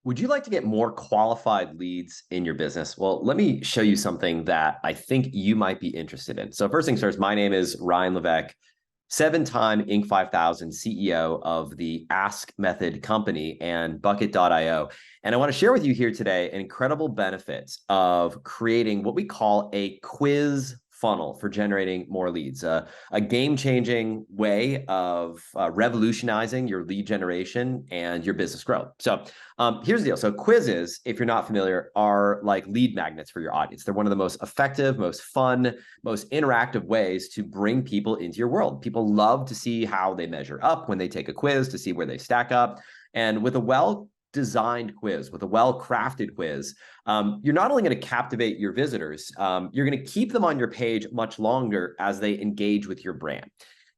Would you like to get more qualified leads in your business? Well, let me show you something that I think you might be interested in. So first things first, my name is Ryan Levesque, seven-time Inc. 5000 CEO of the Ask Method company and Bucket.io. And I want to share with you here today an incredible benefit of creating what we call a quiz funnel for generating more leads, a game-changing way of revolutionizing your lead generation and your business growth. So here's the deal. So quizzes, if you're not familiar, are like lead magnets for your audience. They're one of the most effective, most fun, most interactive ways to bring people into your world. People love to see how they measure up when they take a quiz, to see where they stack up. And with a well-designed quiz, with a well-crafted quiz, you're not only going to captivate your visitors, you're going to keep them on your page much longer as they engage with your brand.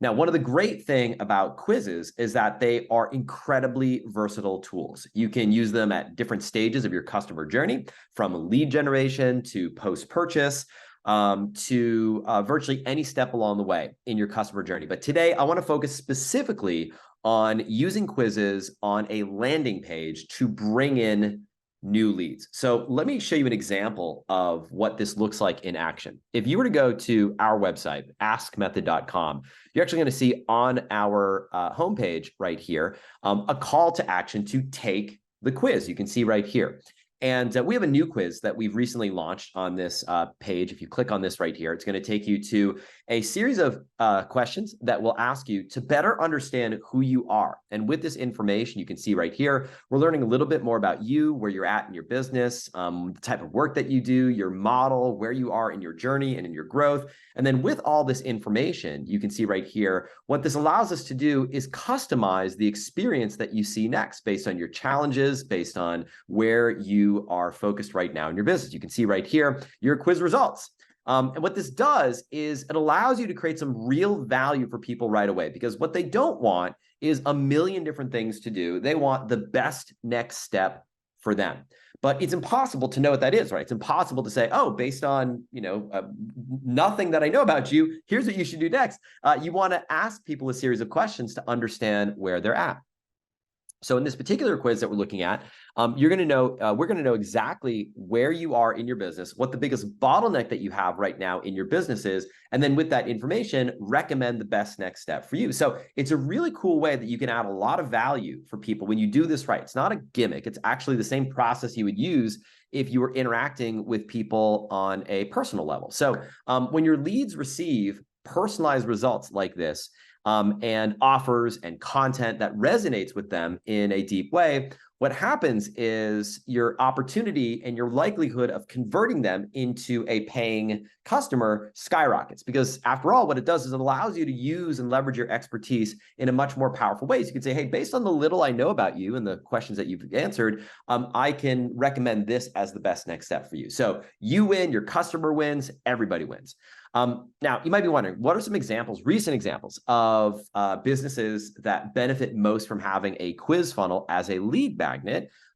Now, one of the great things about quizzes is that they are incredibly versatile tools. You can use them at different stages of your customer journey, from lead generation to post-purchase, to virtually any step along the way in your customer journey. But today, I want to focus specifically on using quizzes on a landing page to bring in new leads. So let me show you an example of what this looks like in action. If you were to go to our website, askmethod.com, you're actually going to see on our homepage right here, a call to action to take the quiz. You can see right here. And we have a new quiz that we've recently launched on this page. If you click on this right here, it's going to take you to a series of questions that will ask you to better understand who you are. And with this information, you can see right here, we're learning a little bit more about you, where you're at in your business, the type of work that you do, your model, where you are in your journey and in your growth. And then with all this information, you can see right here, what this allows us to do is customize the experience that you see next based on your challenges, based on where you are focused right now in your business. You can see right here your quiz results. And what this does is it allows you to create some real value for people right away, because what they don't want is a million different things to do. They want the best next step for them. But it's impossible to know what that is, right? It's impossible to say, oh, based on nothing that I know about you, here's what you should do next. You want to ask people a series of questions to understand where they're at. So in this particular quiz that we're looking at, we're going to know exactly where you are in your business, what the biggest bottleneck that you have right now in your business is, and then with that information, recommend the best next step for you. So it's a really cool way that you can add a lot of value for people when you do this right. It's not a gimmick. It's actually the same process you would use if you were interacting with people on a personal level. So when your leads receive personalized results like this, and offers and content that resonates with them in a deep way, what happens is your opportunity and your likelihood of converting them into a paying customer skyrockets. Because after all, what it does is it allows you to use and leverage your expertise in a much more powerful way. So you can say, hey, based on the little I know about you and the questions that you've answered, I can recommend this as the best next step for you. So you win, your customer wins, everybody wins. Now, you might be wondering, what are some examples, recent examples of businesses that benefit most from having a quiz funnel as a lead magnet?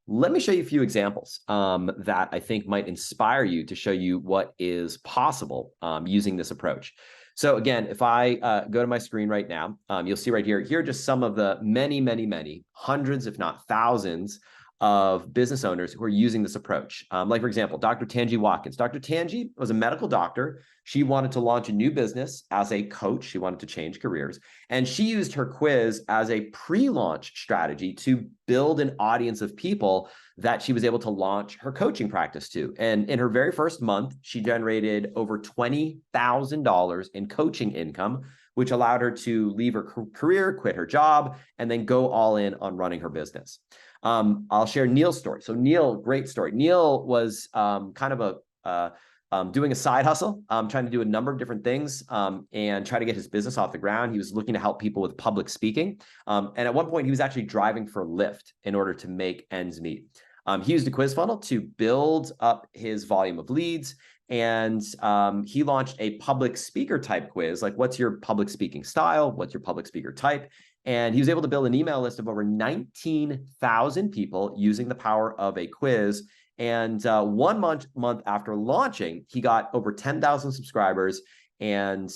Let me show you a few examples that I think might inspire you to show you what is possible using this approach. So again, if I go to my screen right now, you'll see right here, here are just some of the many hundreds, if not thousands, of business owners who are using this approach. Like, for example, Dr. Tangi Watkins. Dr. Tangi was a medical doctor. She wanted to launch a new business as a coach. She wanted to change careers. And she used her quiz as a pre-launch strategy to build an audience of people that she was able to launch her coaching practice to. And in her very first month, she generated over $20,000 in coaching income, which allowed her to leave her career, quit her job, and then go all in on running her business. I'll share Neil's story. So Neil, great story. Neil was kind of doing a side hustle, trying to do a number of different things and try to get his business off the ground. He was looking to help people with public speaking. And at one point, he was actually driving for Lyft in order to make ends meet. He used a quiz funnel to build up his volume of leads. And he launched a public speaker type quiz, like what's your public speaking style? What's your public speaker type? And he was able to build an email list of over 19,000 people using the power of a quiz. And 1 month after launching, he got over 10,000 subscribers and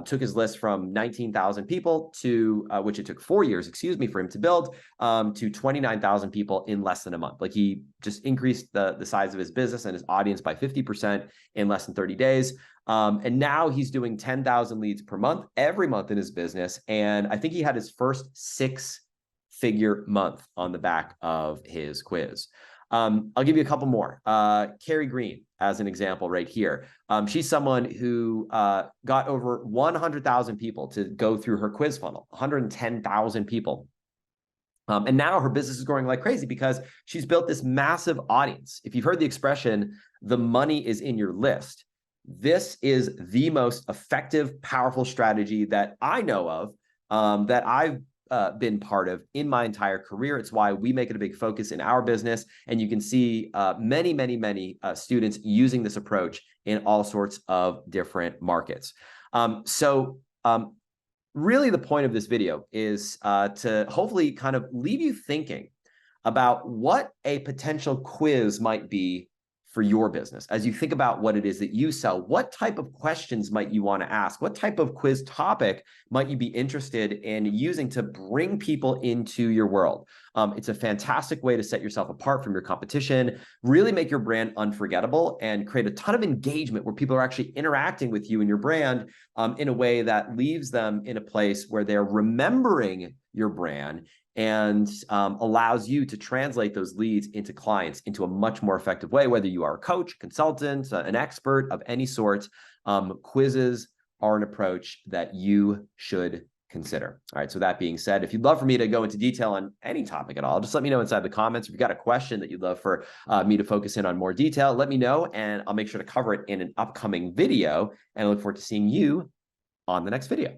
took his list from 19,000 people to, which it took 4 years, excuse me, for him to build, to 29,000 people in less than a month. Like he just increased the size of his business and his audience by 50% in less than 30 days. And now he's doing 10,000 leads per month, every month in his business. And I think he had his first 6-figure month on the back of his quiz. I'll give you a couple more. Carrie Green, as an example right here. She's someone who got over 100,000 people to go through her quiz funnel, 110,000 people. And now her business is growing like crazy because she's built this massive audience. If you've heard the expression, the money is in your list, this is the most effective, powerful strategy that I know of, that I've been part of in my entire career. It's why we make it a big focus in our business. And you can see many students using this approach in all sorts of different markets. Really the point of this video is to hopefully kind of leave you thinking about what a potential quiz might be for your business. As you think about what it is that you sell, what type of questions might you want to ask? What type of quiz topic might you be interested in using to bring people into your world? It's a fantastic way to set yourself apart from your competition, really make your brand unforgettable, and create a ton of engagement where people are actually interacting with you and your brand in a way that leaves them in a place where they're remembering your brand and allows you to translate those leads into clients into a much more effective way, whether you are a coach, consultant, an expert of any sort. Quizzes are an approach that you should consider. All right, so that being said, if you'd love for me to go into detail on any topic at all, just let me know inside the comments. If you've got a question that you'd love for me to focus in on more detail, let me know, and I'll make sure to cover it in an upcoming video, and I look forward to seeing you on the next video.